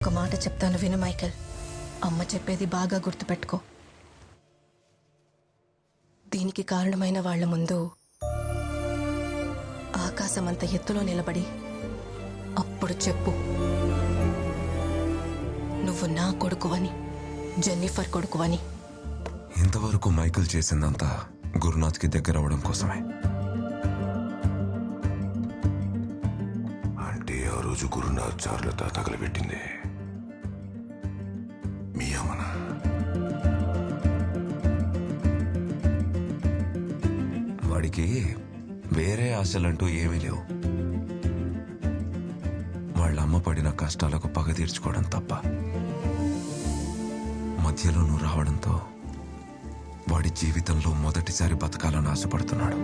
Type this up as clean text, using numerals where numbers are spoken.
ఒక మాట చెప్తాను విను మైకేల్. అమ్మ చెప్పేది బాగా గుర్తుపెట్టుకో. దీనికి కారణమైన వాళ్ల ముందు ఆకాశమంత ఎత్తులో నిలబడి అప్పుడు చెప్పు, నువ్వు నా కొడుకువని, జెన్నిఫర్ కొడుకువని. ఇంతవరకు మైకేల్ చేసిందంతా గురునాథ్కి దగ్గర అవడం కోసమే. అంటే ఆ రోజు గురునాథ్ చారులతో తగలబెట్టింది మీ అమ్మన. వాడికి వేరే ఆశలంటూ ఏమీ లేవు. వాళ్ళ అమ్మ పడిన కష్టాలకు పగ తీర్చుకోవడం తప్ప. మధ్యలో నువ్వు రావడంతో వాడి జీవితంలో మొదటిసారి బతకాలని ఆశపడుతున్నాడు.